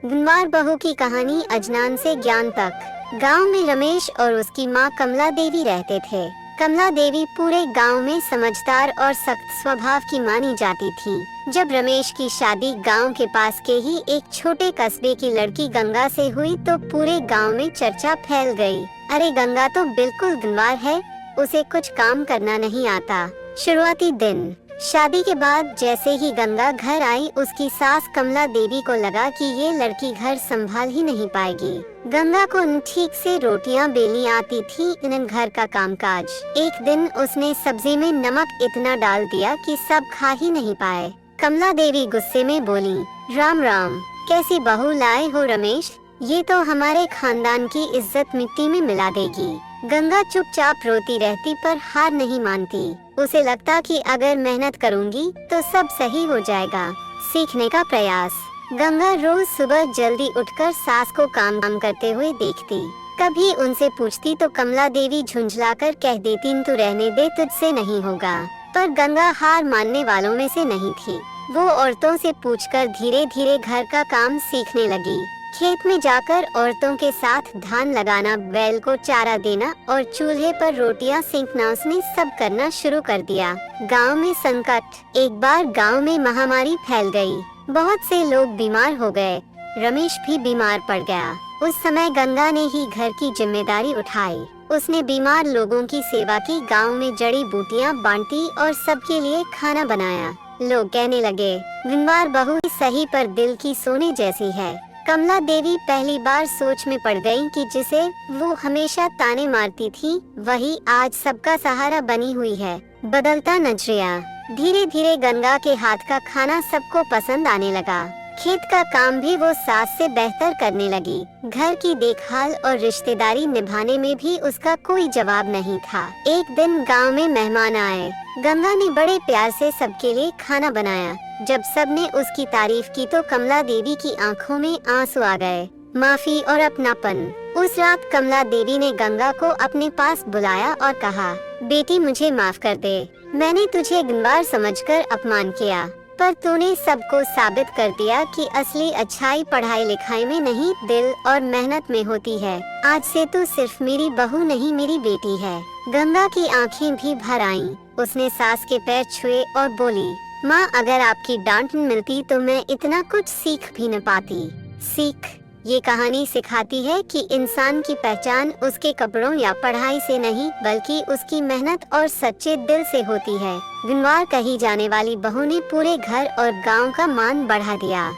गुनवार बहू की कहानी अजनान से ज्ञान तक। गांव में रमेश और उसकी मां कमला देवी रहते थे। कमला देवी पूरे गांव में समझदार और सख्त स्वभाव की मानी जाती थी। जब रमेश की शादी गांव के पास के ही एक छोटे कस्बे की लड़की गंगा से हुई तो पूरे गांव में चर्चा फैल गई। अरे गंगा तो बिल्कुल गुनवार है, उसे कुछ काम करना नहीं आता। शुरुआती दिन। शादी के बाद जैसे ही गंगा घर आई, उसकी सास कमला देवी को लगा कि ये लड़की घर संभाल ही नहीं पाएगी। गंगा को ठीक से रोटियां बेलनी आती थी, इन घर का कामकाज। एक दिन उसने सब्जी में नमक इतना डाल दिया कि सब खा ही नहीं पाए। कमला देवी गुस्से में बोली, राम राम, कैसी बहू लाए हो रमेश, ये तो हमारे खानदान की इज्जत मिट्टी में मिला देगी। गंगा चुपचाप रोती रहती पर हार नहीं मानती। उसे लगता कि अगर मेहनत करूंगी तो सब सही हो जाएगा। सीखने का प्रयास। गंगा रोज सुबह जल्दी उठकर सास को काम करते हुए देखती। कभी उनसे पूछती तो कमला देवी झुंझलाकर कह देती, तू रहने दे, तुझसे नहीं होगा। पर गंगा हार मानने वालों में से नहीं थी। वो औरतों से पूछकर धीरे धीरे घर का काम सीखने लगी। खेत में जाकर औरतों के साथ धान लगाना, बैल को चारा देना और चूल्हे पर रोटियां सेंकना उसने सब करना शुरू कर दिया। गांव में संकट। एक बार गांव में महामारी फैल गई। बहुत से लोग बीमार हो गए। रमेश भी बीमार पड़ गया। उस समय गंगा ने ही घर की जिम्मेदारी उठाई। उसने बीमार लोगों की सेवा की, गांव में जड़ी बूटियां बांटी और सबके लिए खाना बनाया। लोग कहने लगे, गुनवार बहू सही पर दिल की सोने जैसी है। कमला देवी पहली बार सोच में पड़ गई कि जिसे वो हमेशा ताने मारती थी, वही आज सबका सहारा बनी हुई है। बदलता नजरिया। धीरे धीरे गंगा के हाथ का खाना सबको पसंद आने लगा। खेत का काम भी वो सास से बेहतर करने लगी। घर की देखभाल और रिश्तेदारी निभाने में भी उसका कोई जवाब नहीं था। एक दिन गांव में मेहमान आए। गंगा ने बड़े प्यार से सबके लिए खाना बनाया। जब सबने उसकी तारीफ की तो कमला देवी की आंखों में आंसू आ गए। माफी और अपनापन। उस रात कमला देवी ने गंगा को अपने पास बुलाया और कहा, बेटी मुझे माफ कर दे, मैंने तुझे गुनवार समझकर अपमान किया, पर तूने सबको साबित कर दिया कि असली अच्छाई पढ़ाई लिखाई में नहीं, दिल और मेहनत में होती है। आज से तू सिर्फ मेरी बहू नहीं, मेरी बेटी है। गंगा की आंखें भी भर आईं। उसने सास के पैर छुए और बोली, माँ, अगर आपकी डांट मिलती तो मैं इतना कुछ सीख भी न पाती। सीख। ये कहानी सिखाती है कि इंसान की पहचान उसके कपड़ों या पढ़ाई से नहीं, बल्कि उसकी मेहनत और सच्चे दिल से होती है। गुनवार कही जाने वाली बहू ने पूरे घर और गांव का मान बढ़ा दिया।